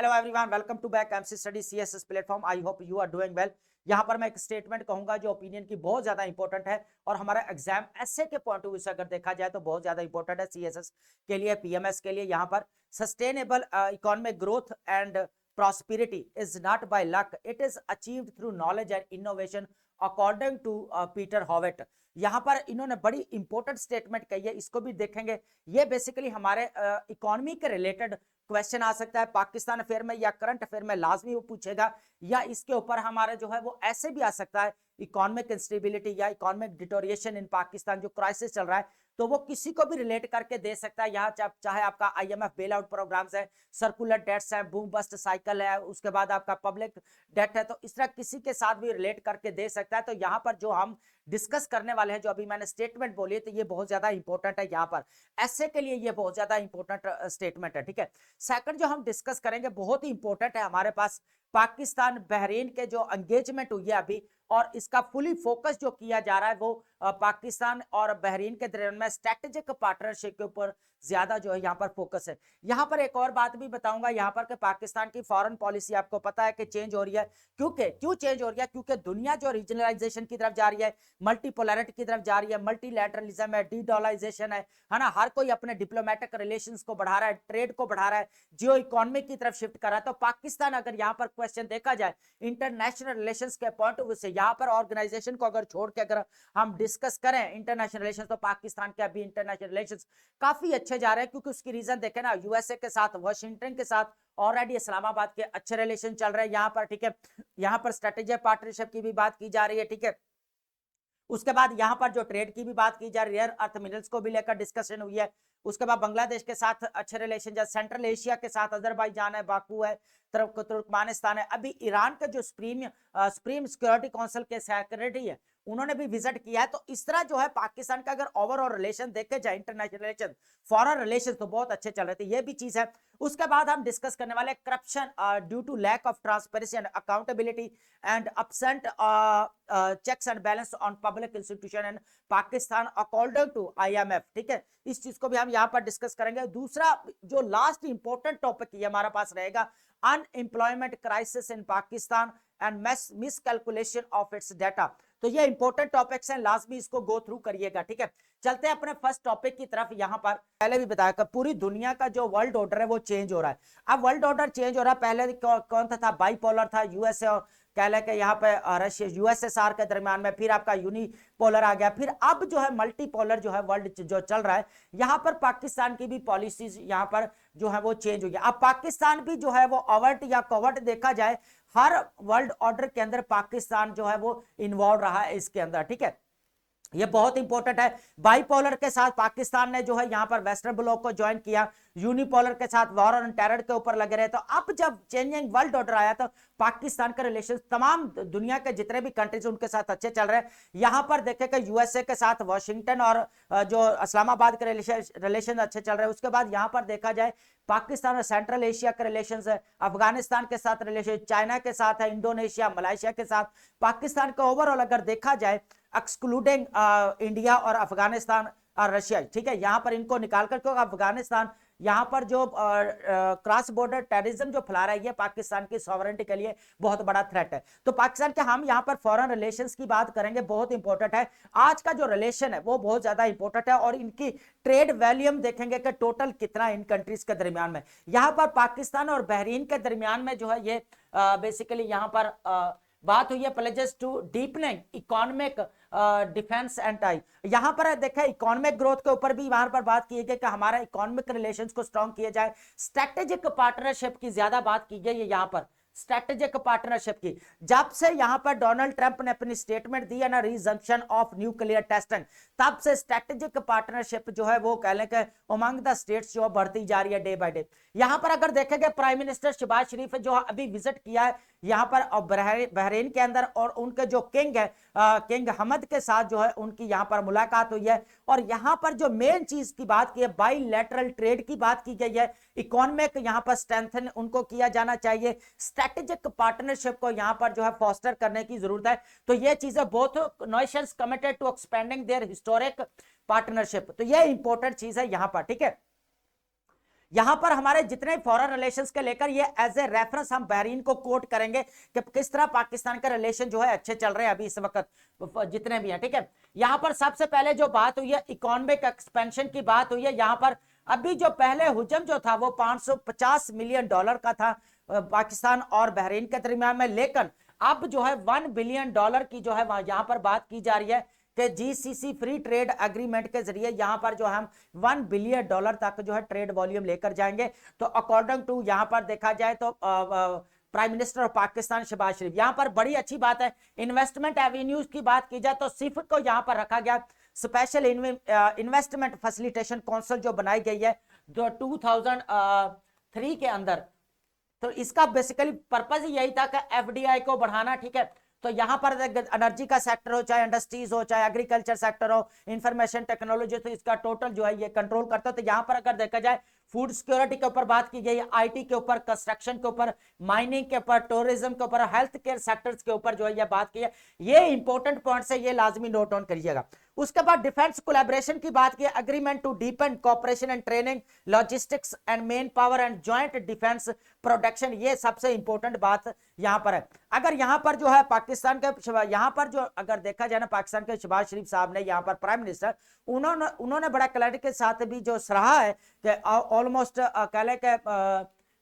Hello everyone, welcome to back MC study CSS platform. I hope you are doing well. यहाँ पर मैं एक statement कहूंगा जो ओपिनियन की बहुत ज्यादा इंपॉर्टेंट है और हमारा एग्जाम ऐसे के पॉइंट ऑफ व्यू से अगर देखा जाए तो बहुत ज्यादा इंपॉर्टेंट है सीएसएस के लिए, पीएमएस के लिए। यहाँ पर sustainable economic growth and prosperity is not by luck, it is achieved through knowledge and innovation according to Peter Howitt. यहाँ पर इन्होंने बड़ी इंपॉर्टेंट स्टेटमेंट कही है, इसको भी देखेंगे। ये बेसिकली हमारे इकोनॉमी के रिलेटेड क्वेश्चन आ सकता है पाकिस्तान अफेयर में या करंट अफेयर में, लाजमी वो पूछेगा, या इसके ऊपर हमारा जो है वो ऐसे भी आ सकता है इकोनॉमिक इंस्टेबिलिटी या इकोनॉमिक डिटोरिएशन इन पाकिस्तान, जो क्राइसिस चल रहा है, तो वो किसी को भी रिलेट करके दे सकता है। यहाँ चाहे आपका आईएमएफ बेल आउट प्रोग्राम्स है, सर्कुलर डेट्स है, बूम बस्ट साइकिल है, उसके बाद आपका पब्लिक डेट है, तो इस तरह किसी के साथ भी रिलेट करके दे सकता है। तो यहाँ पर जो हम डिस्कस करने वाले हैं, जो अभी मैंने स्टेटमेंट बोली है, तो ये बहुत ज्यादा इंपॉर्टेंट है। यहाँ पर ऐसे के लिए ये बहुत ज्यादा इंपॉर्टेंट स्टेटमेंट है, ठीक है। सेकंड जो हम डिस्कस करेंगे बहुत ही इंपॉर्टेंट है हमारे पास, पाकिस्तान बहरीन के जो एंगेजमेंट हुई है अभी, और इसका फुली फोकस जो किया जा रहा है वो पाकिस्तान और बहरीन के दरमियान में स्ट्रेटेजिक पार्टनरशिप के ऊपर ज्यादा जो है यहाँ पर फोकस है। यहाँ पर एक और बात भी बताऊंगा यहाँ पर कि पाकिस्तान की फॉरेन पॉलिसी आपको पता है कि चेंज हो रही है। क्यों चेंज हो रही है? क्योंकि दुनिया जो रीजनलाइजेशन की तरफ जा रही है, मल्टीपोलैरिटी की तरफ जा रही है, मल्टीलैटरलिज्म है, डीडॉलराइजेशन है ना। हर कोई अपने डिप्लोमेटिक रिलेशंस को बढ़ा रहा है, ट्रेड को बढ़ा रहा है, जियो इकोनॉमी की तरफ शिफ्ट कर रहा है। तो पाकिस्तान, अगर यहाँ पर क्वेश्चन देखा जाए इंटरनेशनल रिलेशंस के पॉइंट ऑफ व्यू से, यहाँ पर ऑर्गेनाइजेशन को अगर छोड़ के अगर हम डिस्कस करें इंटरनेशनल रिलेशंस, तो पाकिस्तान के अभी इंटरनेशनल रिलेशंस काफी अच्छे जा रहे हैं। क्योंकि उसकी रीजन देखें ना, यूएसए के साथ, वाशिंगटन के साथ ऑलरेडी इस्लामाबाद के अच्छे रिलेशन चल रहे हैं यहाँ पर, ठीक है। यहाँ पर स्ट्रेटेजिक पार्टनरशिप की भी बात की जा रही है, ठीक है। उसके बाद यहाँ पर जो ट्रेड की भी बात की जा रही है, अर्थ मिनरल्स को भी लेकर डिस्कस्शन हुई है। उसके बाद बांग्लादेश के साथ अच्छे रिलेशन, जैसे सेंट्रल एशिया के साथ अजरबैजान है, बाकू है, तुर्कमानिस्तान है। अभी ईरान का जो सुप्रीम सिक्योरिटी काउंसिल के सेक्रेटरी है, उन्होंने भी विजिट किया है। तो इस तरह जो है पाकिस्तान का अगर ओवरऑल रिलेशन देखे जाए, इंटरनेशनल रिलेशन, फॉरेन रिलेशन, तो बहुत अच्छे चल रहे थे, ये भी चीज है। उसके बाद हम डिस्कस करने वाले corruption due to lack of transparency and accountability and absent checks and balance on public institution and Pakistan according to IMF, ठीक है। इस चीज को भी हम यहाँ पर डिस्कस करेंगे। दूसरा जो लास्ट इंपॉर्टेंट टॉपिक ये हमारा पास रहेगा, unemployment crisis in Pakistan and miscalculation of its data. तो ये इंपॉर्टेंट टॉपिक्स हैं, लाजमी इसको गो थ्रू करिएगा, ठीक है। चलते हैं अपने फर्स्ट टॉपिक की तरफ। यहाँ पर पहले भी बताया कि पूरी दुनिया का जो वर्ल्ड ऑर्डर है वो चेंज हो रहा है। अब वर्ल्ड ऑर्डर चेंज हो रहा है, पहले कौन था बाइपोलर था, यूएसए और कह लें कि यहाँ पे रशिया यूएसएसआर के दरमियान में, फिर आपका यूनिपोलर आ गया, फिर अब जो है मल्टीपोलर जो है वर्ल्ड जो चल रहा है। यहाँ पर पाकिस्तान की भी पॉलिसीज यहाँ पर जो है वो चेंज हो गया। अब पाकिस्तान भी जो है वो ओवर्ट या कवर्ट देखा जाए, हर वर्ल्ड ऑर्डर के अंदर पाकिस्तान जो है वो इन्वॉल्व रहा है इसके अंदर, ठीक है। ये बहुत इंपॉर्टेंट है। बाइपोलर के साथ पाकिस्तान ने जो है यहाँ पर वेस्टर्न ब्लॉक को ज्वाइन किया, यूनिपोलर के साथ वॉर ऑन टेरर के ऊपर लगे रहे। तो अब जब चेंजिंग वर्ल्ड ऑर्डर आया तो पाकिस्तान का रिलेशन तमाम दुनिया के जितने भी कंट्रीज उनके साथ अच्छे चल रहे हैं। यहाँ पर देखेगा यूएसए के साथ वाशिंगटन और जो इस्लामाबाद के रिलेशन अच्छे चल रहे हैं। उसके बाद यहाँ पर देखा जाए पाकिस्तान और सेंट्रल एशिया के रिलेशन है, अफगानिस्तान के साथ रिलेशन, चाइना के साथ है, इंडोनेशिया, मलेशिया के साथ। पाकिस्तान का ओवरऑल अगर देखा जाए एक्सक्लूडिंग इंडिया और अफगानिस्तान और रशिया, ठीक है, यहां पर इनको निकालकर, क्योंकि अफगानिस्तान यहां पर जो क्रॉस बॉर्डर टेररिज्म जो फैला रहा है, ये पाकिस्तान की सॉवरेनिटी के लिए बहुत बड़ा थ्रेट है। तो पाकिस्तान के हम यहां पर फॉरेन रिलेशंस की बात करेंगे, बहुत इंपॉर्टेंट है। आज का जो रिलेशन है वो बहुत ज्यादा इंपॉर्टेंट है, और इनकी ट्रेड वॉल्यूम देखेंगे कि टोटल कितना इन कंट्रीज के दरमियान में। यहां पर पाकिस्तान और बहरीन के दरमियान में जो है ये बेसिकली यहां पर बात हुई है pledges to deepening economic defence and tie. यहां पर देखा इकोनॉमिक ग्रोथ के ऊपर भी वहां पर बात की गई कि हमारा इकोनॉमिक रिलेशंस को स्ट्रॉन्ग किया जाए। स्ट्रेटेजिक पार्टनरशिप की ज्यादा बात की गई है यहाँ पर, स्ट्रेटेजिक पार्टनरशिप की। जब से यहां पर डोनाल्ड ट्रंप ने अपनी स्टेटमेंट दी है ना, रिजम्पशन ऑफ न्यूक्लियर टेस्टिंग, तब से स्ट्रेटेजिक पार्टनरशिप जो है वो कह लें कि अमंग द स्टेट्स जो बढ़ती जा रही है डे बाय डे। यहां पर अगर देखेंगे प्राइम मिनिस्टर शहबाज शरीफ जो अभी विजिट किया है यहाँ पर बहरीन के अंदर, और उनके जो किंग है किंग हमद के साथ जो है उनकी यहाँ पर मुलाकात हुई है। और यहाँ पर जो मेन चीज की बात की है, बाइलैटरल ट्रेड की बात की गई है, इकोनॉमिक यहाँ पर स्ट्रेंथन उनको किया जाना चाहिए, स्ट्रेटेजिक पार्टनरशिप को यहाँ पर जो है फॉस्टर करने की जरूरत है। तो ये चीजें both nations committed to expanding their historic partnership, तो ये इंपॉर्टेंट चीज है यहाँ पर, ठीक है। यहां पर हमारे जितने फॉरेन रिलेशंस के लेकर ये एज ए रेफरेंस हम बहरीन को कोट करेंगे कि किस तरह पाकिस्तान के रिलेशन जो है अच्छे चल रहे हैं अभी इस वक्त जितने भी हैं, ठीक है। यहां पर सबसे पहले जो बात हुई है इकोनॉमिक एक्सपेंशन की बात हुई है। यहां पर अभी जो पहले हुजम जो था वो $550 मिलियन का था पाकिस्तान और बहरीन के दरमियान में, लेकिन अब जो है $1 बिलियन की जो है यहां पर बात की जा रही है कि जीसीसी फ्री ट्रेड एग्रीमेंट के जरिए यहां पर जो हम $1 बिलियन तक जो है ट्रेड वॉल्यूम लेकर जाएंगे। तो अकॉर्डिंग टू यहां पर देखा जाए तो prime minister of Pakistan Shahbaz Sharif, यहां पर बड़ी अच्छी बात है। इन्वेस्टमेंट एवेन्यूज की बात की जाए तो सिफ को यहां पर रखा गया, स्पेशल इन्वेस्टमेंट फैसिलिटेशन काउंसिल जो बनाई गई है जो 2003 के अंदर। तो इसका बेसिकली पर्पज यही था कि एफडीआई को बढ़ाना, ठीक है। तो यहां पर एनर्जी का सेक्टर हो, चाहे इंडस्ट्रीज हो, चाहे एग्रीकल्चर सेक्टर हो, इंफॉर्मेशन टेक्नोलॉजी, तो इसका टोटल जो है ये कंट्रोल करता है। तो यहां पर अगर देखा जाए फूड सिक्योरिटी के ऊपर बात की गई, आईटी के ऊपर, कंस्ट्रक्शन के ऊपर, माइनिंग के ऊपर, टूरिज्म के ऊपर, हेल्थ केयर सेक्टर्स के ऊपर जो है ये बात की है। ये इंपॉर्टेंट पॉइंट्स है, ये लाजमी नोट डाउन करिएगा। उसके बाद डिफेंस कोलैबोरेशन की बात की, agreement to deepen cooperation and training, logistics and manpower and joint defence production, ये सबसे इंपॉर्टेंट बात यहां पर है। अगर यहां पर जो है पाकिस्तान के यहां पर जो अगर देखा जाए ना, पाकिस्तान के शहबाज शरीफ साहब ने यहां पर प्राइम मिनिस्टर उन्होंने बड़ा क्लैरिटी के साथ भी जो सराहा है कि ऑलमोस्ट कह ले के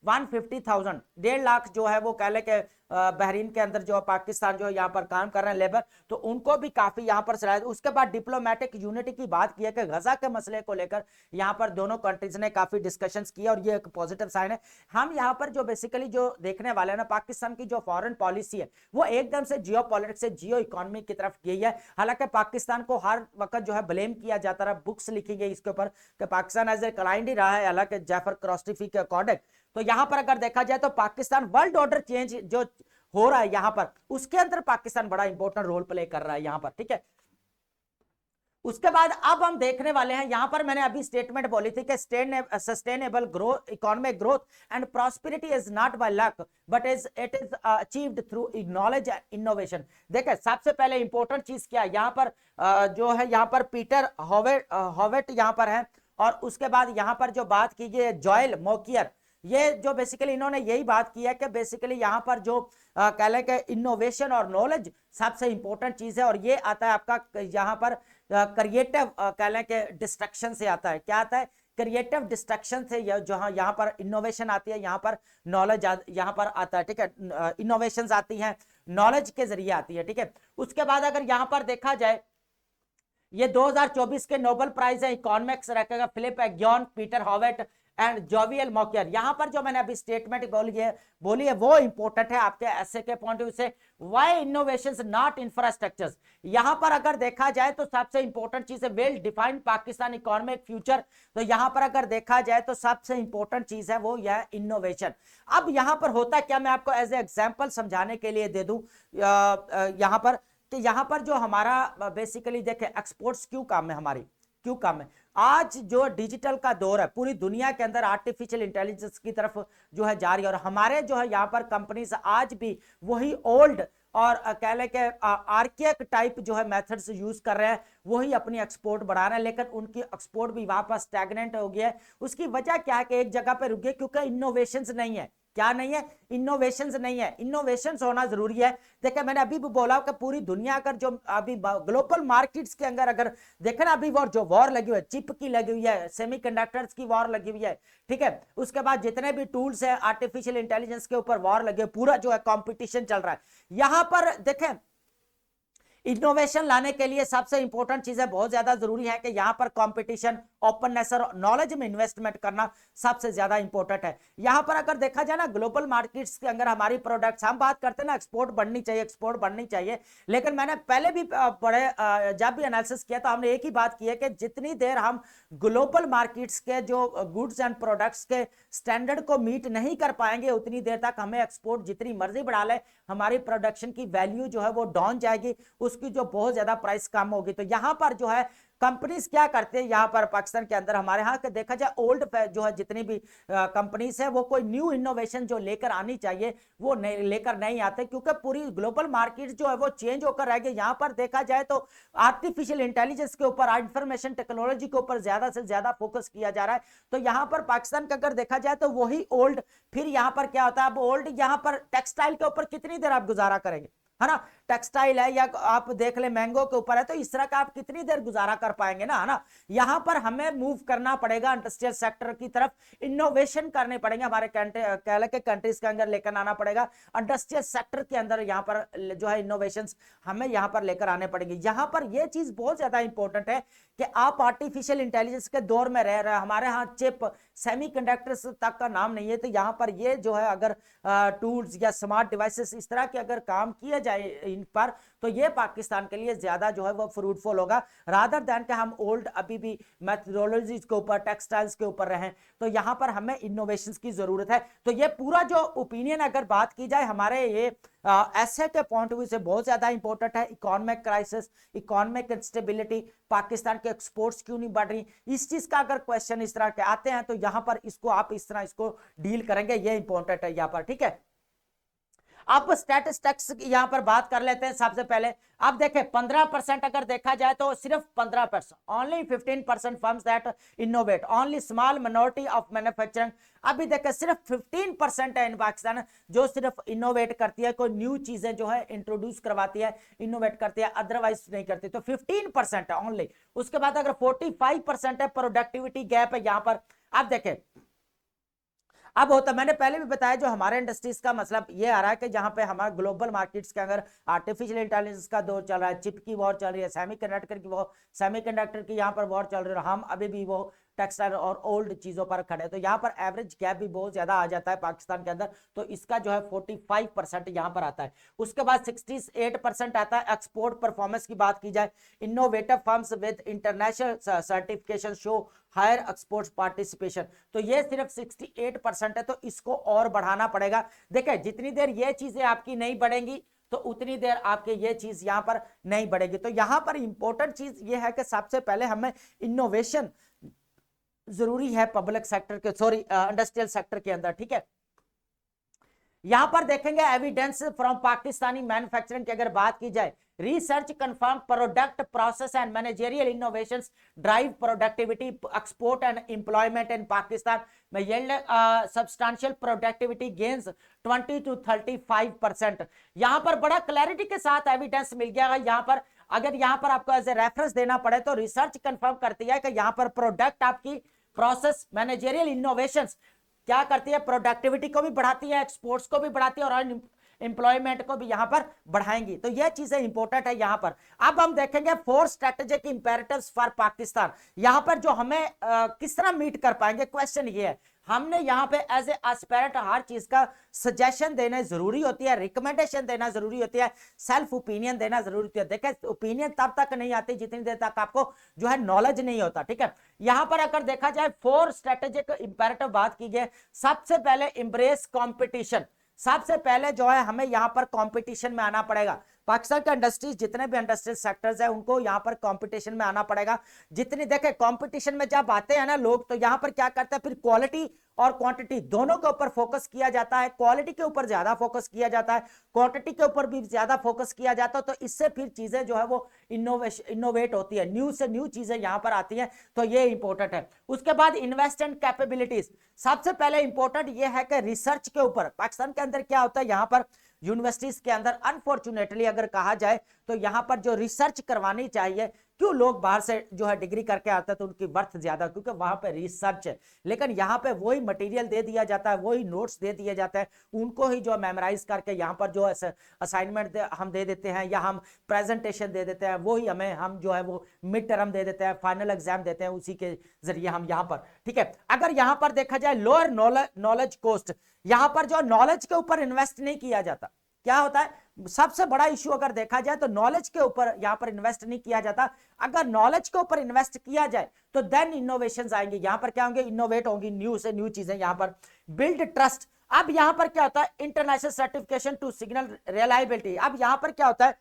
150,000 1.5 लाख जो है वो कह ले के बहरीन के अंदर जो पाकिस्तान जो यहाँ पर काम कर रहे हैं लेबर, तो उनको भी काफी यहाँ पर सराहा। उसके बाद डिप्लोमेटिक यूनिटी की बात की है कि गजा के मसले को लेकर यहाँ पर दोनों कंट्रीज ने काफी डिस्कशंस किया और ये एक पॉजिटिव साइन है। हम यहाँ पर जो बेसिकली जो देखने वाले हैं ना, पाकिस्तान की जो फॉरेन पॉलिसी है वो एकदम से जियो पॉलिटिक्स से जियो इकोनॉमी की तरफ गई है। हालांकि पाकिस्तान को हर वक्त जो है ब्लेम किया जाता रहा, बुक्स लिखी गई इसके ऊपर कि पाकिस्तान एज ए क्लाइंट ही रहा है, हालांकि जैफर क्रॉस्टिफी के अकॉर्डिंग। तो यहां पर अगर देखा जाए तो पाकिस्तान वर्ल्ड ऑर्डर चेंज जो हो रहा है यहां पर, उसके अंदर पाकिस्तान बड़ा इंपॉर्टेंट रोल प्ले कर रहा है यहां पर, ठीक है। उसके बाद अब हम देखने वाले हैं, यहां पर मैंने अभी स्टेटमेंट बोली थी कि sustainable growth, economic growth and prosperity is not by luck but it is achieved through knowledge and innovation. देखिए सबसे पहले इंपॉर्टेंट चीज क्या है यहां पर जो है यहां पर पीटर हॉवेट यहां पर है, और उसके बाद यहां पर जो बात की गई जॉयल मोकियर, ये जो बेसिकली इन्होंने यही बात की है कि बेसिकली यहां पर जो कह लें कि इनोवेशन और नॉलेज सबसे इंपॉर्टेंट चीज है, और ये आता है आपका यहां पर क्रिएटिव कह लें कि डिस्ट्रक्शन से आता है। क्या आता है? क्रिएटिव डिस्ट्रक्शन से, जहां यहां पर इनोवेशन आती है, यहां पर नॉलेज यहां पर आता है, ठीक है। इनोवेशंस आती हैं नॉलेज के जरिए आती है, ठीक है। उसके बाद अगर यहां पर देखा जाए, ये 2024 के नोबेल प्राइज है इकोनॉमिक्स रखेगा फिलिप एग्योन, पीटर हॉवेट एंड जोवियल मॉकियर। यहां पर जो मैंने अभी स्टेटमेंट बोली है वो इंपॉर्टेंट है आपके ऐसे के पॉइंट ऑफ व्यू से। व्हाई इनोवेशंस नॉट इंफ्रास्ट्रक्चर्स, यहां पर अगर देखा जाए तो सबसे इंपॉर्टेंट चीज है well defined Pakistan economic future. तो यहां पर अगर देखा जाए तो सबसे इंपॉर्टेंट चीज है वो यह इनोवेशन। अब यहां पर होता क्या, मैं आपको एज ए एग्जांपल समझाने के लिए दे दूं यहां पर कि यहां पर जो हमारा बेसिकली देखे एक्सपोर्ट्स क्यों काम है, हमारी क्यों काम है। आज जो डिजिटल का दौर है पूरी दुनिया के अंदर आर्टिफिशियल इंटेलिजेंस की तरफ जो है जा रही है, और हमारे जो है यहाँ पर कंपनीज आज भी वही ओल्ड और कह लें कि आर्कियक टाइप जो है मेथड्स यूज कर रहे हैं, वही अपनी एक्सपोर्ट बढ़ा रहे हैं, लेकिन उनकी एक्सपोर्ट भी वहां पर स्टैग्नेंट हो गया है। उसकी वजह क्या है कि एक जगह पे रुक गए, क्योंकि इनोवेशंस नहीं है। क्या नहीं है? इनोवेशंस नहीं है। इनोवेशंस होना जरूरी है। देखिए मैंने अभी भी बोला कि पूरी दुनिया का जो अभी ग्लोबल मार्केट्स के अंदर अगर देखें ना, अभी जो वॉर लगी हुई है, चिप की लगी हुई है, सेमीकंडक्टर्स की वॉर लगी हुई है, ठीक है। उसके बाद जितने भी टूल्स है आर्टिफिशियल इंटेलिजेंस के ऊपर वॉर लगे, पूरा जो है कॉम्पिटिशन चल रहा है। यहां पर देखें इनोवेशन लाने के लिए सबसे इंपॉर्टेंट चीज है, बहुत ज्यादा जरूरी है कि यहां पर कंपटीशन, ओपननेस और नॉलेज में इन्वेस्टमेंट करना सबसे ज्यादा इंपॉर्टेंट है। यहां पर अगर देखा जाए ना ग्लोबल मार्केट्स के अंदर हमारी प्रोडक्ट्स, हम बात करते हैं ना एक्सपोर्ट बढ़नी चाहिए, एक्सपोर्ट बढ़नी चाहिए, लेकिन मैंने पहले भी जब भी एनालिसिस किया तो हमने एक ही बात की है कि जितनी देर हम ग्लोबल मार्केट्स के जो गुड्स एंड प्रोडक्ट्स के स्टैंडर्ड को मीट नहीं कर पाएंगे, उतनी देर तक हमें एक्सपोर्ट जितनी मर्जी बढ़ा ले, हमारी प्रोडक्शन की वैल्यू जो है वो डाउन जाएगी, उसकी जो बहुत ज्यादा प्राइस कम होगी। तो यहां पर जो है कंपनीज क्या करते हैं यहाँ पर पाकिस्तान के अंदर, हमारे यहाँ के देखा जाए ओल्ड जो है जितनी भी कंपनीज है वो कोई न्यू इनोवेशन जो लेकर आनी चाहिए वो नहीं लेकर नहीं आते, क्योंकि पूरी ग्लोबल मार्केट जो है वो चेंज होकर रह गई। यहाँ पर देखा जाए तो आर्टिफिशियल इंटेलिजेंस के ऊपर, इंफॉर्मेशन टेक्नोलॉजी के ऊपर ज्यादा से ज्यादा फोकस किया जा रहा है। तो यहाँ पर पाकिस्तान का अगर देखा जाए तो वही ओल्ड, फिर यहाँ पर क्या होता है, अब ओल्ड यहाँ पर टेक्सटाइल के ऊपर कितनी देर आप गुजारा करेंगे, है ना, टेक्सटाइल है या आप देख ले मैंगो के ऊपर है, तो इस तरह का आप कितनी देर गुजारा कर पाएंगे ना, है ना। यहाँ पर हमें मूव करना पड़ेगा इंडस्ट्रियल सेक्टर की तरफ, इनोवेशन करने पड़ेंगे, हमारे कहले के कंट्रीज के अंदर लेकर आना पड़ेगा इंडस्ट्रियल सेक्टर के अंदर, यहाँ पर जो है इनोवेशन हमें यहाँ पर लेकर आने पड़ेंगे। यहाँ पर यह चीज बहुत ज्यादा इंपॉर्टेंट है कि आप आर्टिफिशियल इंटेलिजेंस के दौर में रह रहे हैं, हमारे यहाँ चिप सेमीकंडक्टर्स तक का नाम नहीं है, तो यहाँ पर ये जो है अगर टूल्स या स्मार्ट डिवाइसेस इस तरह के अगर काम किया जाए इन पर, तो ये पाकिस्तान के लिए ज्यादा जो है वो फ्रूटफुल होगा, रादर देन कि हम ओल्ड अभी भी मेथोडोलॉजीज के ऊपर, टेक्सटाइल्स के ऊपर रहें। तो यहाँ पर हमें इनोवेशंस की जरूरत है। तो ये पूरा जो ओपिनियन अगर बात की जाए हमारे ये ऐसे के पॉइंट ऑफ व्यू से बहुत ज्यादा इंपॉर्टेंट है। Economic crisis, economic instability, Pakistan के एक्सपोर्ट्स क्यों नहीं बढ़ रही, इस चीज का अगर क्वेश्चन इस तरह के आते हैं तो यहाँ पर इसको आप इस तरह इसको डील करेंगे, ये इंपॉर्टेंट है यहाँ पर, ठीक है। आप स्टैटिस्टिक्स यहां पर बात कर लेते हैं। सबसे पहले आप देखें 15% अगर देखा जाए तो सिर्फ 15%, only 15% firms that innovate, only small minority of manufacturing. अभी देखें सिर्फ 15% है इन पाकिस्तान जो सिर्फ इनोवेट करती है, कोई न्यू चीजें जो है इंट्रोड्यूस करवाती है, इनोवेट करती है, अदरवाइज नहीं करती। तो 15% है ओनली। उसके बाद अगर 45% है प्रोडक्टिविटी गैप है यहां पर। आप देखें अब होता, मैंने पहले भी बताया जो हमारे इंडस्ट्रीज का मतलब ये आ रहा है कि जहां पे हमारे ग्लोबल मार्केट्स के अंदर आर्टिफिशियल इंटेलिजेंस का दौर चल रहा है, चिप की वॉर चल रही है, सेमीकंडक्टर की यहाँ पर वॉर चल रही है, हम अभी भी वो टेक्सटाइल और ओल्ड चीजों पर खड़े हैं। तो यहाँ पर एवरेज गैप भी बहुत ज्यादा आ जाता है पाकिस्तान के अंदर, तो इसका जो है 45% यहाँ पर आता है। उसके बाद 68% आता है एक्सपोर्ट परफॉर्मेंस की बात की जाए। Innovative firms with international certification show higher export participation, तो ये सिर्फ 68% है, तो इसको और बढ़ाना पड़ेगा। देखिए जितनी देर ये चीजें आपकी नहीं बढ़ेंगी तो उतनी देर आपके ये चीज यहां पर नहीं बढ़ेगी। तो यहां पर इंपॉर्टेंट चीज ये है कि सबसे पहले हमें इनोवेशन जरूरी है पब्लिक सेक्टर के, सॉरी इंडस्ट्रियल सेक्टर के अंदर, ठीक है। यहां पर देखेंगे एविडेंस फ्रॉम पाकिस्तानी मैन्युफैक्चरिंग की अगर बात की जाए, research confirm product process and managerial innovations drive productivity export and employment in Pakistan में yield substantial productivity gains 20 to 35%। यहां पर बड़ा क्लैरिटी के साथ एविडेंस मिल गया है। यहां पर अगर यहां पर आपको एज ए रेफरेंस देना पड़े तो रिसर्च कंफर्म करती है कि यहां पर प्रोडक्ट आपकी प्रोसेस मैनेजरियल इनोवेशंस क्या करती है, प्रोडक्टिविटी को भी बढ़ाती है, एक्सपोर्ट्स को भी बढ़ाती है और एम्प्लॉयमेंट को भी यहां पर बढ़ाएंगी। तो यह चीजें इंपॉर्टेंट है यहां पर। अब हम देखेंगे 4 स्ट्रेटेजिक इंपेरेटिव्स फॉर पाकिस्तान। यहां पर जो हमें किस तरह मीट कर पाएंगे, क्वेश्चन ये है। हमने यहाँ पे एज ए एस्पिरेंट हर चीज का सजेशन देना जरूरी होती है, रिकमेंडेशन देना जरूरी होती है, सेल्फ ओपिनियन देना जरूरी होती है। देखिए ओपिनियन तब तक नहीं आती जितनी देर तक आपको जो है नॉलेज नहीं होता, ठीक है। यहां पर अगर देखा जाए 4 स्ट्रेटेजिक इंपेरेटिव बात की गई, सबसे पहले एम्ब्रेस कॉम्पिटिशन। सबसे पहले जो है हमें यहां पर कंपटीशन में आना पड़ेगा। पाकिस्तान के इंडस्ट्रीज जितने भी इंडस्ट्रियल सेक्टर्स है उनको यहां पर कंपटीशन में आना पड़ेगा। जितनी देखे कंपटीशन में जब आते हैं ना लोग, तो यहां पर क्या करते हैं, फिर क्वालिटी और क्वांटिटी दोनों के ऊपर फोकस किया जाता है। क्वालिटी के ऊपर ज्यादा फोकस किया जाता है, क्वांटिटी के ऊपर भी ज्यादा फोकस किया जाता है। तो इससे फिर चीजें जो है वो इनोवेट होती है, न्यू से न्यू चीजें यहां पर आती हैं। तो ये इंपॉर्टेंट है। उसके बाद इन्वेस्ट एंड कैपेबिलिटीज। सबसे पहले इंपॉर्टेंट ये है कि रिसर्च के ऊपर पाकिस्तान के अंदर क्या होता है, यहां पर यूनिवर्सिटीज के अंदर अनफॉर्चुनेटली अगर कहा जाए तो यहां पर जो रिसर्च करवानी चाहिए, क्यों लोग बाहर से जो है डिग्री करके आते हैं तो उनकी वर्थ ज्यादा, क्योंकि वहां पे रिसर्च है। लेकिन यहाँ पे वही मटेरियल दे दिया जाता है, वही नोट्स दे दिए जाते हैं, उनको ही जो मेमोराइज करके यहाँ पर जो असाइनमेंट हम दे देते हैं या हम प्रेजेंटेशन दे देते हैं, वही हमें हम जो है वो मिड टर्म दे देते हैं, फाइनल एग्जाम देते हैं, उसी के जरिए हम यहाँ पर, ठीक है। अगर यहाँ पर देखा जाए लोअर नॉलेज कॉस्ट, यहाँ पर जो नॉलेज के ऊपर इन्वेस्ट नहीं किया जाता, क्या होता है सबसे बड़ा इश्यू अगर देखा जाए तो नॉलेज के ऊपर यहां पर इन्वेस्ट नहीं किया जाता। अगर नॉलेज के ऊपर इन्वेस्ट किया जाए तो देन इनोवेशंस आएंगे, यहां पर क्या होंगे, इनोवेट होंगी, न्यू से न्यू चीजें यहां पर। Build trust. अब यहां पर क्या होता है, international certification to signal reliability. अब यहां पर क्या होता है,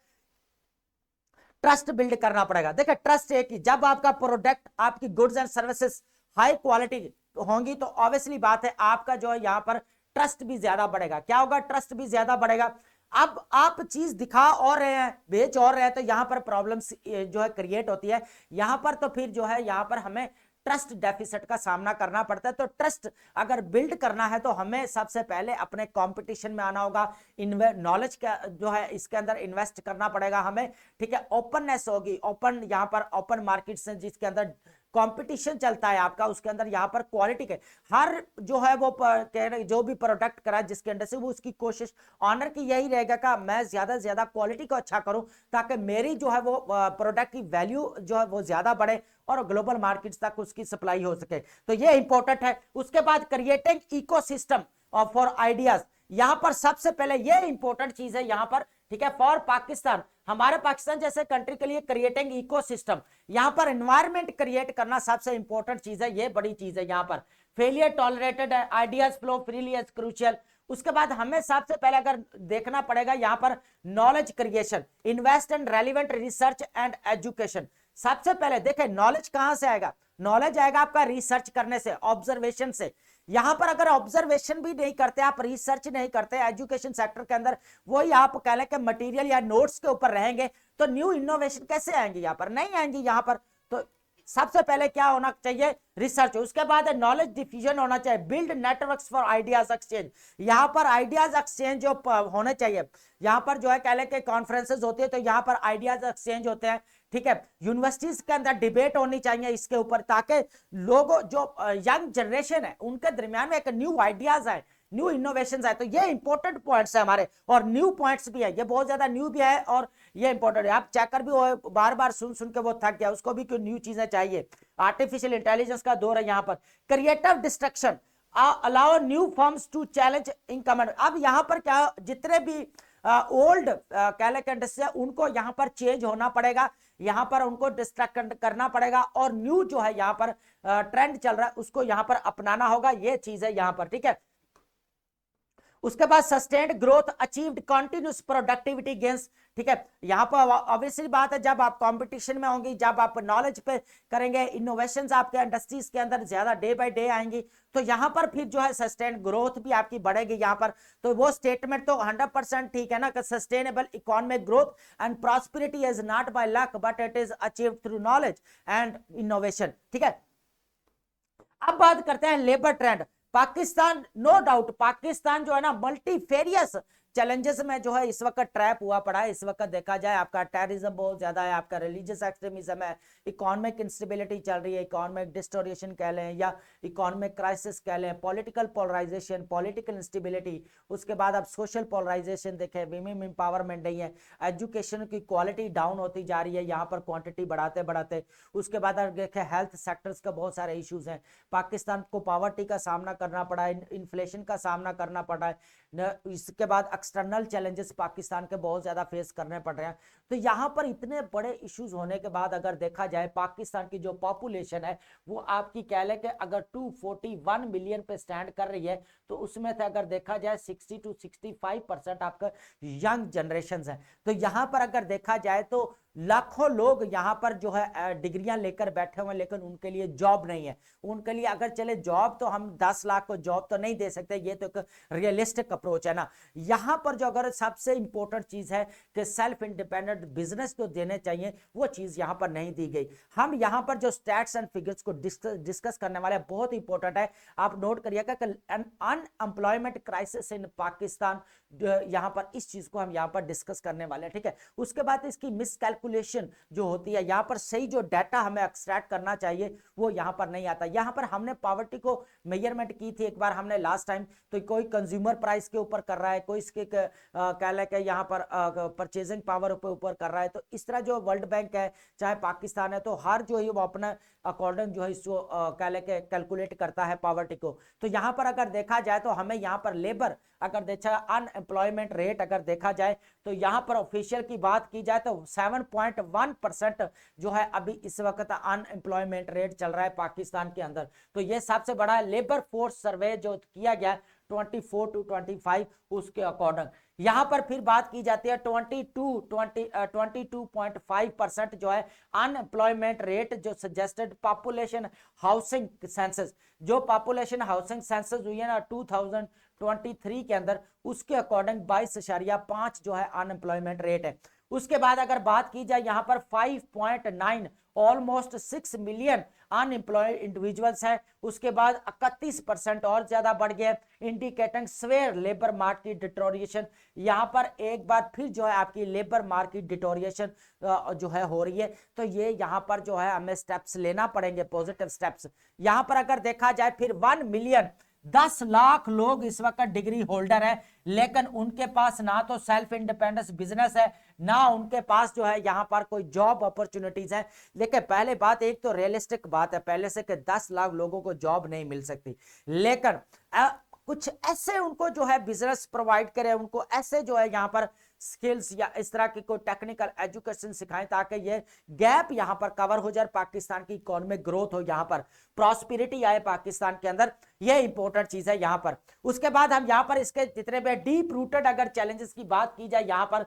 ट्रस्ट बिल्ड करना पड़ेगा। देखिए ट्रस्ट है कि जब आपका प्रोडक्ट, आपकी goods and services high quality होंगी तो ऑब्वियसली बात है आपका जो है यहाँ पर ट्रस्ट भी ज्यादा बढ़ेगा। क्या होगा? ट्रस्ट भी ज्यादा बढ़ेगा। अब आप चीज दिखा और रहे हैं, बेच और रहे हैं, तो यहां पर प्रॉब्लम्स जो है क्रिएट होती है यहां पर। तो फिर जो है यहां पर हमें ट्रस्ट डेफिसिट का सामना करना पड़ता है। तो ट्रस्ट अगर बिल्ड करना है तो हमें सबसे पहले अपने कंपटीशन में आना होगा, नॉलेज का जो है इसके अंदर इन्वेस्ट करना पड़ेगा हमें, ठीक है। ओपननेस होगी, ओपन यहाँ पर ओपन मार्केट्स हैं जिसके अंदर कंपटीशन चलता है आपका, उसके अंदर यहाँ पर क्वालिटी के हर जो है वो कह रहे जो भी प्रोडक्ट करा जिसके अंदर से वो उसकी कोशिश ऑनर की यही रहेगा कि मैं ज्यादा से ज्यादा क्वालिटी को अच्छा करूं ताकि मेरी जो है वो प्रोडक्ट की वैल्यू जो है वो ज्यादा बढ़े और ग्लोबल मार्केट्स तक उसकी सप्लाई हो सके। तो ये इंपॉर्टेंट है। उसके बाद क्रिएटिंग इकोसिस्टम फॉर आइडियाज, यहां पर सबसे पहले ये इंपॉर्टेंट चीज है यहां पर, ठीक है। फॉर पाकिस्तान, हमारे पाकिस्तान जैसे कंट्री के लिए क्रिएटिंग इकोसिस्टम, यहां पर एनवायरमेंट क्रिएट करना सबसे इंपॉर्टेंट चीज है, ये बड़ी चीज है यहां पर। फेलियर टॉलरेटेड है, ideas flow freely as crucial. उसके बाद हमें सबसे पहले अगर देखना पड़ेगा यहां पर knowledge creation, invest in relevant research and education. सबसे पहले देखें नॉलेज कहां से आएगा? नॉलेज आएगा आपका रिसर्च करने से, ऑब्जर्वेशन से। यहां पर अगर ऑब्जर्वेशन भी नहीं करते, आप रिसर्च नहीं करते एजुकेशन सेक्टर के अंदर, वही आप कह लें कि मटेरियल या नोट्स के ऊपर रहेंगे, तो न्यू इनोवेशन कैसे आएंगे? यहां पर नहीं आएंगे यहां पर। तो सबसे पहले क्या होना चाहिए? रिसर्च। उसके बाद नॉलेज डिफ्यूजन होना चाहिए, build networks for ideas exchange. यहां पर आइडियाज एक्सचेंज जो होने चाहिए, यहां पर जो है कह लें कि कॉन्फ्रेंसेज होती है तो यहां पर आइडियाज एक्सचेंज होते हैं, ठीक है। यूनिवर्सिटीज के अंदर डिबेट होनी चाहिए इसके ऊपर ताकि लोगों जो यंग जनरेशन है उनके दरमियान में एक न्यू आइडियाज आए, न्यू इनोवेशंस आए। तो ये इंपॉर्टेंट पॉइंट्स है हमारे, और न्यू पॉइंट्स भी है, ये बहुत ज्यादा न्यू भी है और ये इंपॉर्टेंट है। आप चेकर भी हो बार बार सुन सुन के वो थक गया, उसको भी क्यों न्यू चीजें चाहिए। आर्टिफिशियल इंटेलिजेंस का दौर है यहाँ पर। Creative destruction, allow new forms to challenge incumbent. अब यहाँ पर क्या, जितने भी ओल्ड कैलेंडर्स है उनको यहाँ पर चेंज होना पड़ेगा, यहाँ पर उनको डिस्ट्रैक्ट करना पड़ेगा, और न्यू जो है यहाँ पर ट्रेंड चल रहा है उसको यहाँ पर अपनाना होगा, ये चीज है यहाँ पर, ठीक है। उसके बाद sustained growth achieved continuous productivity gains, ठीक है। यहां पर ऑब्वियसली बात है जब आप कंपटीशन में होंगे, जब आप नॉलेज पे करेंगे, इनोवेशंस आपके इंडस्ट्रीज के अंदर ज्यादा डे बाय डे आएंगी, तो यहां पर फिर जो है सस्टेन्ड ग्रोथ भी आपकी बढ़ेगी यहां पर। तो वो स्टेटमेंट तो 100% ठीक है ना कि sustainable economic growth and prosperity is not by luck but it is achieved through knowledge and innovation, ठीक है। अब बात करते हैं labour trend. Pakistan, no doubt Pakistan जो है ना मल्टीफेरियस चैलेंजेस में जो है इस वक्त ट्रैप हुआ पड़ा है। इस वक्त देखा जाए आपका टेररिज्म बहुत ज्यादा है, आपका रिलीजियस एक्सट्रीमिज्म है, इकोनॉमिक इंस्टेबिलिटी चल रही है, इकोनॉमिक डिस्टोरिएशन कह लें या इकोनॉमिक क्राइसिस कह लें, पॉलिटिकल पोलराइजेशन, पॉलिटिकल इंस्टेबिलिटी। उसके बाद आप सोशल पोलराइजेशन देखें, विमेन एम्पावरमेंट नहीं है, एजुकेशन की क्वालिटी डाउन होती जा रही है यहाँ पर क्वांटिटी बढ़ाते बढ़ाते। उसके बाद आप देखें हेल्थ सेक्टर्स का बहुत सारे इश्यूज हैं, पाकिस्तान को पॉवर्टी का सामना करना पड़ा है, इन्फ्लेशन का सामना करना पड़ा है, इसके बाद एक्सटर्नल चैलेंजेस पाकिस्तान के बहुत ज्यादा फेस करने पड़ रहे हैं। तो यहाँ पर इतने बड़े इश्यूज होने के बाद अगर देखा जाए पाकिस्तान की जो पॉपुलेशन है वो आपकी कह ले कि अगर 241 मिलियन पे स्टैंड कर रही है, तो उसमें से अगर देखा जाए 60 to 65% आपका यंग जनरेशन है। तो यहाँ पर अगर देखा जाए तो लाखों लोग यहाँ पर जो है डिग्रियां लेकर बैठे हुए, लेकिन उनके लिए जॉब नहीं है। उनके लिए अगर चले जॉब तो हम 10 लाख को जॉब तो नहीं दे सकते, ये तो एक रियलिस्टिक अप्रोच है ना। यहाँ पर जो अगर सबसे इंपॉर्टेंट चीज है कि सेल्फ इंडिपेंडेंट बिजनेस तो देने चाहिए, वो चीज यहाँ पर नहीं दी गई। हम यहाँ पर जो स्टैट्स एंड फिगर्स को डिस्कस करने वाले बहुत इंपॉर्टेंट है, आप नोट करिएगा कि अनएम्प्लॉयमेंट क्राइसिस इन पाकिस्तान, यहाँ पर इस चीज को हम यहाँ पर डिस्कस करने वाले हैं, ठीक है। उसके बाद इसकी मिसकैलकुलेशन जो होती है, यहाँ पर सही जो डाटा हमें एक्सट्रैक्ट करना चाहिए वो यहाँ पर नहीं आता। यहाँ पर हमने पॉवर्टी को मेजरमेंट की थी एक बार हमने लास्ट टाइम, तो कोई कंज्यूमर प्राइस के ऊपर कर रहा है, कोई इसके कह ले के यहाँ पर परचेजिंग पावर के ऊपर कर रहा है। तो इस तरह जो वर्ल्ड बैंक है चाहे पाकिस्तान है, तो हर जो है वो अपना अकॉर्डिंग जो है इसको कह ले के कैलकुलेट करता है पॉवर्टी को। तो यहाँ पर अगर देखा जाए तो हमें यहाँ पर लेबर अगर देखा अनएम्प्लॉयमेंट रेट अगर देखा जाए तो यहाँ पर ऑफिशियल की बात की जाए तो 7.1% जो है अभी इस वक्त अनएम्प्लॉयमेंट रेट चल रहा है पाकिस्तान के अंदर। तो ये सबसे बड़ा लेबर फोर्स सर्वे जो किया गया 24 to 25 उसके अकॉर्डिंग। यहां पर फिर बात की जाती है 22.5% जो है अनएम्प्लॉयमेंट रेट, जो सजेस्टेड पॉपुलेशन हाउसिंग सेंसस, जो पॉपुलेशन हाउसिंग सेंसस हुई है ना 2023 के अंदर, उसके अकॉर्डिंग 22.5 जो है अनएम्प्लॉयमेंट रेट है। उसके बाद अगर बात की जाए यहां पर 5.9 ऑलमोस्ट 6 मिलियन अनएम्प्लॉयड इंडिविजुअल्स है। उसके बाद 31% और ज्यादा बढ़ गया, indicating swear labour market deterioration. यहां पर एक बार फिर जो है आपकी लेबर मार्केट डिटोरिएशन जो है हो रही है। तो ये यहां पर जो है हमें स्टेप्स लेना पड़ेंगे, पॉजिटिव स्टेप्स। यहां पर अगर देखा जाए फिर 1 मिलियन 10 लाख लोग इस वक्त डिग्री होल्डर है, लेकिन उनके पास ना तो सेल्फ इंडिपेंडेंस बिजनेस है, ना उनके पास जो है यहां पर कोई जॉब अपॉर्चुनिटीज है। लेकिन पहले बात, एक तो रियलिस्टिक बात है पहले से कि 10 लाख लोगों को जॉब नहीं मिल सकती, लेकिन कुछ ऐसे उनको जो है बिजनेस प्रोवाइड करे, उनको ऐसे जो है यहां पर स्किल्स या इस तरह की कोई टेक्निकल एजुकेशन सिखाएं ताकि ये गैप यहां पर कवर हो जाए, पाकिस्तान की इकोनॉमिक ग्रोथ हो, यहां पर प्रॉस्पेरिटी आए पाकिस्तान के अंदर। ये इंपॉर्टेंट चीज है यहां पर। उसके बाद हम यहां पर इसके जितने भी डीप रूटेड अगर चैलेंजेस की बात की जाए यहां पर,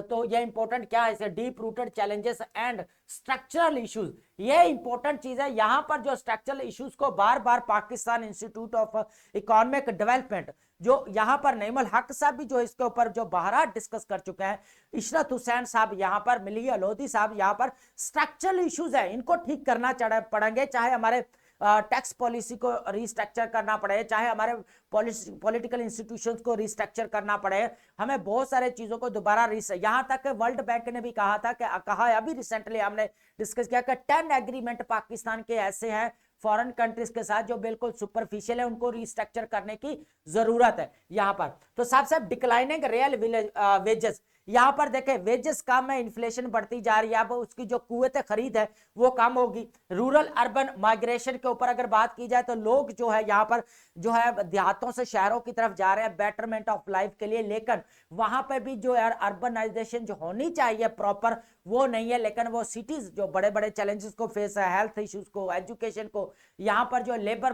तो ये इंपॉर्टेंट क्या है, इसे deep rooted challenges and structural issues, ये इंपॉर्टेंट चीज है। यहां पर जो स्ट्रक्चरल इश्यूज को बार बार Pakistan institute of economic development, जो यहां पर नईमुल हक साहब भी जो इसके ऊपर जो बाहर डिस्कस कर चुके हैं, इशरत हुसैन साहब यहां पर, मिलिया लोधी साहब यहां पर, स्ट्रक्चरल इश्यूज है, इनको ठीक करना पड़ेंगे। चाहे हमारे टैक्स पॉलिसी को रिस्ट्रक्चर करना पड़े, चाहे हमारे पॉलिटिकल इंस्टीट्यूशंस को रिस्ट्रक्चर करना पड़े, हमें बहुत सारे चीजों को दोबारा यहां तक वर्ल्ड बैंक ने भी कहा था कि कहा अभी रिसेंटली हमने डिस्कस किया कि 10 एग्रीमेंट पाकिस्तान के ऐसे हैं फॉरेन कंट्रीज के साथ जो बिल्कुल सुपरफिशियल है, उनको रिस्ट्रक्चर करने की जरूरत है यहां पर। तो सबसे डिक्लाइनिंग रियल वेजेस, यहां पर देखें वेजेस कम है, इन्फ्लेशन बढ़ती जा रही है, अब उसकी जो कुव्वत खरीद है वो कम होगी। रूरल अर्बन माइग्रेशन के ऊपर अगर बात की जाए तो लोग जो है यहां पर जो है देहातों से शहरों की तरफ जा रहे हैं बेटरमेंट ऑफ लाइफ के लिए, लेकिन वहां पर भी जो है अर्बनाइजेशन जो होनी चाहिए प्रॉपर वो नहीं है। लेकिन वो सिटीज जो बड़े बड़े चैलेंजेस को फेस है, हेल्थ इश्यूज को, एजुकेशन को, यहाँ पर जो लेबर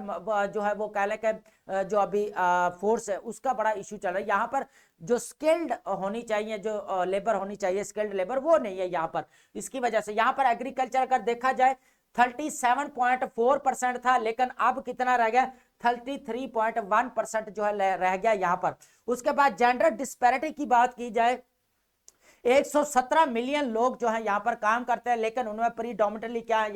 जो है वो कह ले के जो अभी फोर्स है उसका बड़ा इश्यू चल रहा है। यहाँ पर जो स्किल्ड होनी चाहिए, जो लेबर होनी चाहिए, स्किल्ड लेबर वो नहीं है यहाँ पर। इसकी वजह से यहाँ पर एग्रीकल्चर अगर देखा जाए 37.4% था, लेकिन अब कितना रह गया, 33.1% जो है रह गया यहाँ पर। उसके बाद जेंडर डिस्पैरिटी की बात की जाए, 117 मिलियन लोग जो है यहाँ पर काम करते हैं, लेकिन उनमें प्रीडोमिनेटली क्या है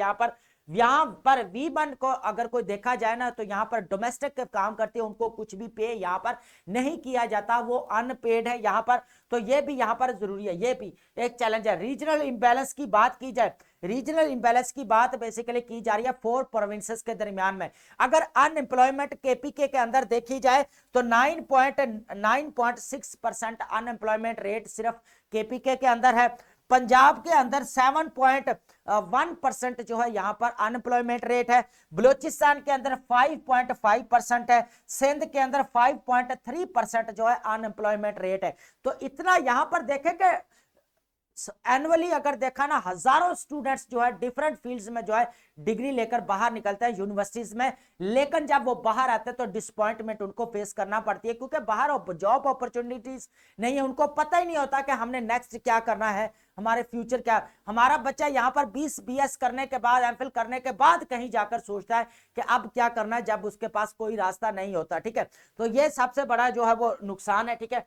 यहाँ पर V1 को अगर कोई देखा जाए ना तो यहाँ पर डोमेस्टिक काम करते हैं, उनको कुछ भी पे यहाँ पर नहीं किया जाता, वो अनपेड है यहाँ पर। तो ये भी यहाँ पर जरूरी है, ये भी एक चैलेंज है। रीजनल इंबैलेंस की बात की जाए, रीजनल इंबैलेंस की बात बेसिकली की जा रही है 4 प्रोविंसेस के दरमियान में। अगर अनएम्प्लॉयमेंट केपीके के अंदर देखी जाए तो 9.6% अनएम्प्लॉयमेंट रेट सिर्फ केपीके के अंदर है। पंजाब के अंदर 7.1% जो है यहां पर अनएम्प्लॉयमेंट रेट है। बलूचिस्तान के अंदर 5.5% है। सिंध के अंदर 5.3% जो है अनएम्प्लॉयमेंट रेट है। तो इतना यहां पर देखेंगे एनुअली अगर देखा ना, हजारों स्टूडेंट्स जो है डिफरेंट फील्ड्स में जो है डिग्री लेकर बाहर निकलते हैं यूनिवर्सिटीज में, लेकिन जब वो बाहर आते हैं तो डिसअपॉइंटमेंट उनको फेस करना पड़ती है, क्योंकि बाहर जॉब अपॉर्चुनिटीज नहीं है, उनको पता ही नहीं होता कि हमने नेक्स्ट क्या करना है, हमारे फ्यूचर क्या। हमारा बच्चा यहाँ पर 20 BS करने के बाद, एमफिल करने के बाद कहीं जाकर सोचता है कि अब क्या करना है, जब उसके पास कोई रास्ता नहीं होता। ठीक है, तो ये सबसे बड़ा जो है वो नुकसान है। ठीक है,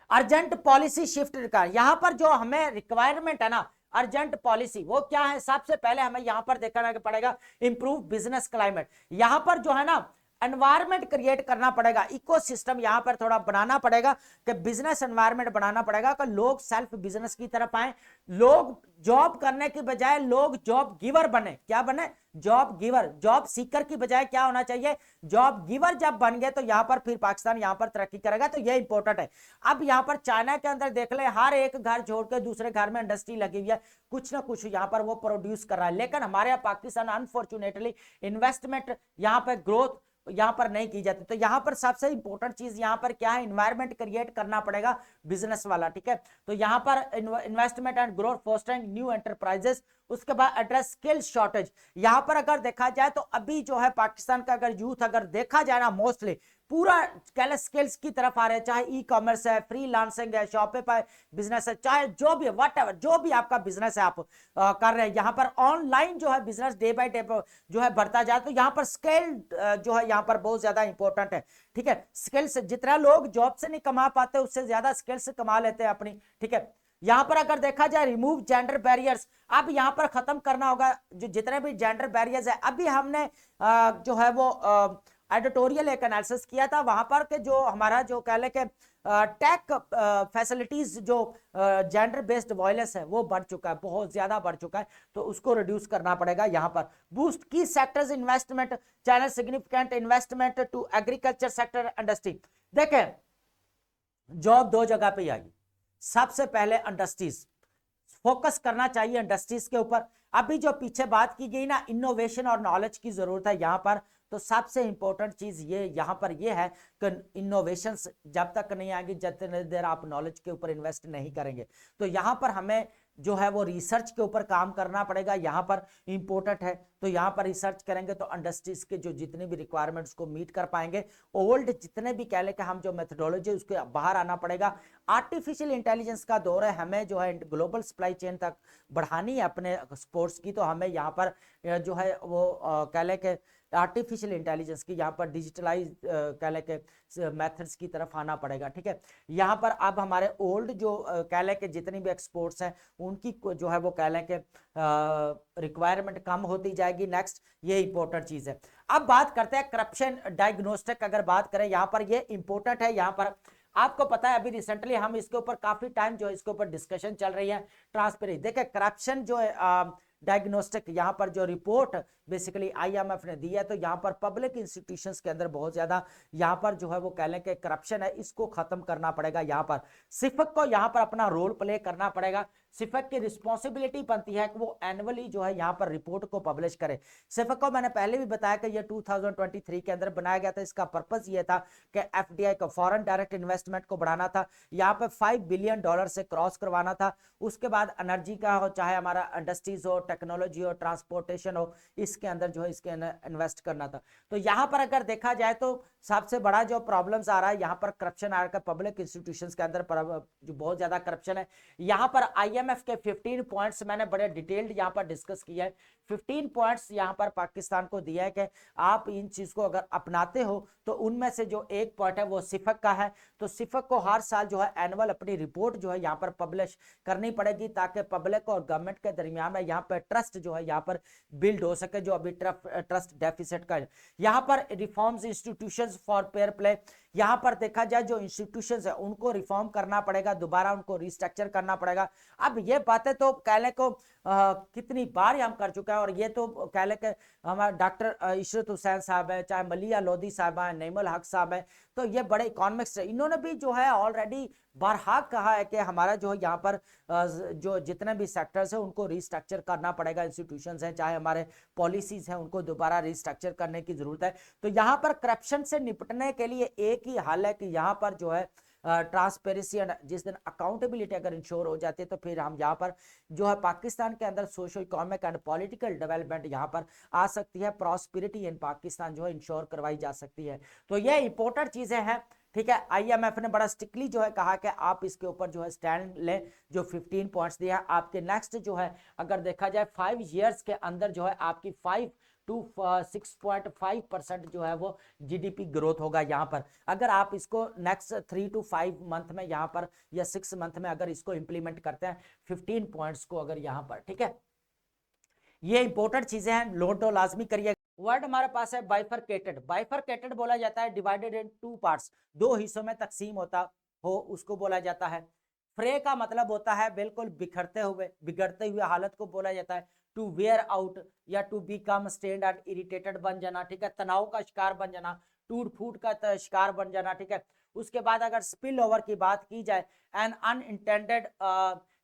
अर्जेंट पॉलिसी शिफ्ट का यहां पर जो हमें रिक्वायरमेंट है ना, अर्जेंट पॉलिसी वो क्या है, सबसे पहले हमें यहां पर देखना पड़ेगा इंप्रूव बिजनेस क्लाइमेट। यहां पर जो है ना एनवायरमेंट क्रिएट करना पड़ेगा, इकोसिस्टम यहां पर थोड़ा बनाना पड़ेगा कि बिजनेस एनवायरमेंट बनाना पड़ेगा कि लोग सेल्फ बिजनेस की तरफ आए, लोग जॉब करने की बजाय लोग जॉब गिवर बने। क्या बने, जॉब गिवर। जॉब सीकर की बजाय क्या होना चाहिए, जॉब गिवर जब बन गए तो यहां पर फिर पाकिस्तान यहां पर तरक्की करेगा। तो ये इंपॉर्टेंट है। अब यहां पर चाइना के अंदर देख ले, हर एक घर छोड़ के दूसरे घर में इंडस्ट्री लगी हुई है, कुछ ना कुछ यहां पर वो प्रोड्यूस कर रहा है, लेकिन हमारे यहाँ पाकिस्तान अनफॉर्चुनेटली इन्वेस्टमेंट यहां पर ग्रोथ यहां पर नहीं की जाती। तो यहां पर सबसे इंपॉर्टेंट चीज यहां पर क्या है, इन्वायरमेंट क्रिएट करना पड़ेगा बिजनेस वाला। ठीक है, तो यहां पर investment and growth fostering new enterprises. उसके बाद एड्रेस स्किल शॉर्टेज। यहां पर अगर देखा जाए तो अभी जो है पाकिस्तान का अगर यूथ अगर देखा जाए ना, मोस्टली पूरा कैले स्किल्स की तरफ आ रहे हैं, चाहे ई कॉमर्स है, फ्रीलांसिंग है, शॉपिफाई बिजनेस है, चाहे जो भी व्हाटएवर जो भी आपका बिजनेस है आप कर रहे हैं, यहाँ पर ऑनलाइन जो है बिजनेस डे बाय डे जो है बढ़ता जाए, तो यहाँ पर स्किल जो है यहाँ पर बहुत ज्यादा इंपॉर्टेंट है। ठीक है, स्किल्स जितना लोग जॉब से नहीं कमा पाते उससे ज्यादा स्किल्स कमा लेते हैं अपनी। ठीक है, यहां पर अगर देखा जाए रिमूव जेंडर बैरियर्स, अब यहां पर खत्म करना होगा जो जितने भी जेंडर बैरियर्स है। अभी हमने जो है वो एडिटोरियल एक एनालिसिस किया था, वहां पर के जो हमारा जो कह ले के टेक फैसिलिटीज जो जेंडर बेस्ड वायलेंस है वो बढ़ चुका है, बहुत ज्यादा बढ़ चुका है, तो उसको रिड्यूस करना पड़ेगा। यहां पर बूस्ट की sectors investment, channel significant investment to agriculture sector industry. देखें, जॉब दो जगह पे आएगी, सबसे पहले इंडस्ट्रीज, फोकस करना चाहिए इंडस्ट्रीज के ऊपर। अभी जो पीछे बात की गई ना, इनोवेशन और नॉलेज की जरूरत है यहां पर, तो सबसे इंपॉर्टेंट चीज ये यहां पर ये है कि इनोवेशंस जब तक नहीं आएगी, जितने देर आप नॉलेज के ऊपर इन्वेस्ट नहीं करेंगे, तो यहां पर हमें जो है वो रिसर्च के ऊपर काम करना पड़ेगा, यहां पर इंपॉर्टेंट है। तो यहां पर रिसर्च करेंगे तो इंडस्ट्रीज के जो जितने भी रिक्वायरमेंट्स को मीट कर पाएंगे। ओल्ड जितने भी कह ले कि हम जो मेथोडोलॉजी उसके बाहर आना पड़ेगा। आर्टिफिशियल इंटेलिजेंस का दौर है, हमें जो है ग्लोबल सप्लाई चेन तक बढ़ानी है अपने स्पोर्ट्स की, तो हमें यहाँ पर जो है वो कह ले के आर्टिफिशियल इंटेलिजेंस की यहाँ पर डिजिटलाइज कह ले के मेथड्स की तरफ आना पड़ेगा। ठीक है, यहाँ पर अब हमारे ओल्ड जो कह ले के जितनी भी एक्सपोर्ट्स हैं उनकी जो है वो कह लें कि रिक्वायरमेंट कम होती जाएगी। नेक्स्ट, ये इंपॉर्टेंट चीज है। अब बात करते हैं करप्शन डायग्नोस्टिक, अगर बात करें यहाँ पर ये इंपॉर्टेंट है। यहाँ पर आपको पता है अभी रिसेंटली हम इसके ऊपर काफी टाइम जो है इसके ऊपर डिस्कशन चल रही है, ट्रांसपेरेंसी। देखिए करप्शन जो है डायग्नोस्टिक, यहाँ पर जो रिपोर्ट बेसिकली आईएमएफ ने दी है, तो यहाँ पर पब्लिक इंस्टीट्यूशंस के अंदर बहुत ज्यादा यहाँ पर जो है वो कह लें कि करप्शन है, इसको खत्म करना पड़ेगा। यहाँ पर सिफक को यहाँ पर अपना रोल प्ले करना पड़ेगा। सिफक की रिस्पॉन्सिबिलिटी बनती है कि वो एनुअली जो है यहाँ पर रिपोर्ट को पब्लिश करे। सिफक को मैंने पहले भी बताया कि ये 2023 के अंदर बनाया गया था। इसका पर्पस ये था कि एफडीआई को, फॉरेन डायरेक्ट इन्वेस्टमेंट को बढ़ाना था, यहाँ पर $5 बिलियन से क्रॉस करवाना था। उसके बाद एनर्जी का हो, चाहे हमारा इंडस्ट्रीज हो, टेक्नोलॉजी हो, ट्रांसपोर्टेशन हो, इसके अंदर जो है इसके इन्वेस्ट करना था। तो यहाँ पर अगर देखा जाए तो सबसे बड़ा जो प्रॉब्लम्स आ रहा है यहाँ पर करप्शन आ रहा है पब्लिक इंस्टीट्यूशंस के अंदर, जो बहुत ज्यादा करप्शन है। यहाँ पर आईएमएफ के 15 पॉइंट्स मैंने बड़े डिटेल्ड यहाँ पर डिस्कस किया है। 15 पॉइंट्स यहाँ पर पाकिस्तान को दिया है कि आप इन चीज को अगर अपनाते हो तो उनमें से जो एक पॉइंट है वो सिफक का है। तो सिफक को हर साल जो है एनुअल अपनी रिपोर्ट जो है यहाँ पर पब्लिश करनी पड़ेगी, ताकि पब्लिक और गवर्नमेंट के दरमियान में यहाँ पर ट्रस्ट जो है यहाँ पर बिल्ड हो सके, जो अभी ट्रस्ट डेफिसिट का है। यहाँ पर reforms institutions for fair play, यहाँ पर देखा जाए जो इंस्टीट्यूशंस है उनको रिफॉर्म करना पड़ेगा, दोबारा उनको रिस्ट्रक्चर करना पड़ेगा। अब ये बातें तो कहले को कितनी बार हम कर चुके हैं, और ये तो कहले के हमारे डॉक्टर इशरत हुसैन साहब है, चाहे मलिया लोधी साहब है, नईमुल हक साहब है, तो ये बड़े इकोनॉमिक्स है, इन्होंने भी जो है ऑलरेडी बारहा कहा है कि हमारा जो है यहाँ पर जो जितने भी सेक्टर्स है उनको रिस्ट्रक्चर करना पड़ेगा। इंस्टीट्यूशंस हैं, चाहे हमारे पॉलिसीज हैं, उनको दोबारा रिस्ट्रक्चर करने की जरूरत है। तो यहाँ पर करप्शन से निपटने के लिए एक ही हल है कि यहाँ पर जो है ट्रांसपेरेंसी एंड जिस दिन अकाउंटेबिलिटी अगर इंश्योर हो जाती है, तो फिर हम यहाँ पर जो है पाकिस्तान के अंदर socio economic and political development यहाँ पर आ सकती है, प्रॉस्पेरिटी इन पाकिस्तान जो है इंश्योर करवाई जा सकती है। तो ये इंपॉर्टेंट चीजें हैं। ठीक है, आईएमएफ ने बड़ा स्ट्रिक्टली जो है कहा कि आप इसके ऊपर जो है स्टैंड लें, जो 15 पॉइंट्स दिया आपके। नेक्स्ट जो है अगर देखा जाए 5 ईयर्स के अंदर जो है आपकी 5 to 6.5% जो है वो जीडीपी ग्रोथ होगा यहाँ पर, अगर आप इसको नेक्स्ट 3 to 5 मंथ में यहाँ पर या 6 मंथ में अगर इसको इंप्लीमेंट करते हैं 15 पॉइंट्स को अगर यहाँ पर। ठीक है, ये इंपॉर्टेंट चीजें हैं, नोट तो लाजमी करिए। वर्ड हमारे पास है बाइफरकेटेड। बाइफरकेटेड बोला जाता है डिवाइडेड इन 2 पार्ट्स, 2 हिस्सों में तकसीम होता हो उसको बोला जाता है। फ्रे का मतलब होता है बिल्कुल बिखरते हुए, बिगड़ते हुए हालत को बोला जाता है। टू वेयर आउट या to become stained and irritated बन जाना। ठीक है, तनाव का शिकार बन जाना, टूट फूट का शिकार बन जाना। ठीक है, उसके बाद अगर स्पिल ओवर की बात की जाए, an unintended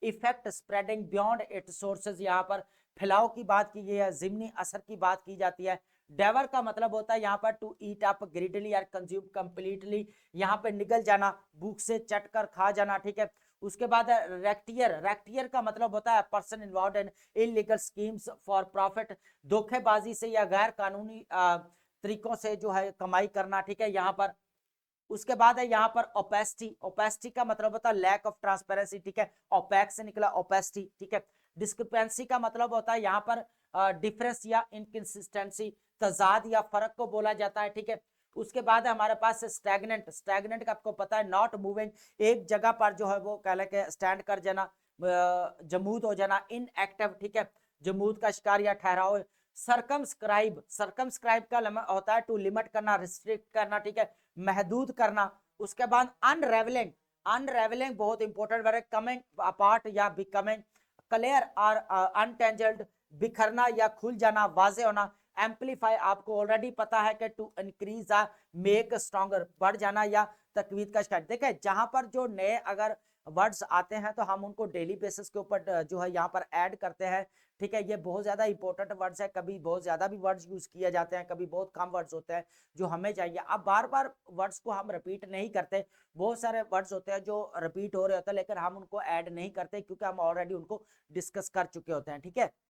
effect spreading beyond its sources, यहाँ पर फैलाव की बात की गई है, जिम्नी असर की बात की जाती है। डेवर का मतलब होता है यहाँ पर टू ईट अप ग्रिडली और कंज्यूम कंप्लीटली, यहाँ पे निगल जाना, भूख से चट कर खा जाना। ठीक है, उसके बाद रेक्टियर। रेक्टियर का मतलब होता है person involved in illegal schemes for profit, धोखेबाजी से या गैर कानूनी तरीकों से जो है कमाई करना। ठीक है, यहाँ पर उसके बाद है यहाँ पर ओपेसिटी, ओपेसिटी का मतलब होता है लैक ऑफ ट्रांसपेरेंसी, ठीक है, ओपैक से निकला ओपेसिटी, ठीक है। डिस्क्रिपेंसी का मतलब होता है यहाँ पर डिफरेंस या इनकंसिस्टेंसी, तजाद या फर्क को बोला जाता है, ठीक है। उसके बाद है हमारे पास स्टैग्नेंट, स्टैग्नेंट का आपको पता है नॉट मूविंग, एक जगह पर जो है वो कह लेके स्टैंड कर जाना, जमूद हो जाना, इनएक्टिव, ठीक है, जमूद का शिकार या ठहराव। सरकमस्क्राइब, सरकमस्क्राइब का होता है टू लिमिट करना, रिस्ट्रिक्ट करना, ठीक है, महदूद करना। उसके बाद अनरेवलिंग, अनरेवलिंग बहुत इंपॉर्टेंट वर्ड है, कमिंग अपार्ट या बिकमिंग, क्लियर और अनटेंजल्ड, बिखरना या खुल जाना, वाजे होना। एम्पलीफाई आपको ऑलरेडी पता है कि टू इंक्रीज मेक स्ट्रॉन्गर, बढ़ जाना या तकवीद का शिकार। देखें जहां पर जो नए अगर वर्ड्स आते हैं तो हम उनको डेली बेसिस के ऊपर जो है यहाँ पर ऐड करते हैं, ठीक है। ये बहुत ज्यादा इंपॉर्टेंट वर्ड्स है, कभी बहुत ज्यादा भी वर्ड्स यूज किए जाते हैं, कभी बहुत कम वर्ड्स होते हैं जो हमें चाहिए। अब बार बार वर्ड्स को हम रिपीट नहीं करते, बहुत सारे वर्ड्स होते हैं जो रिपीट हो रहे होते हैं लेकिन हम उनको ऐड नहीं करते क्योंकि हम ऑलरेडी उनको डिस्कस कर चुके होते हैं, ठीक है।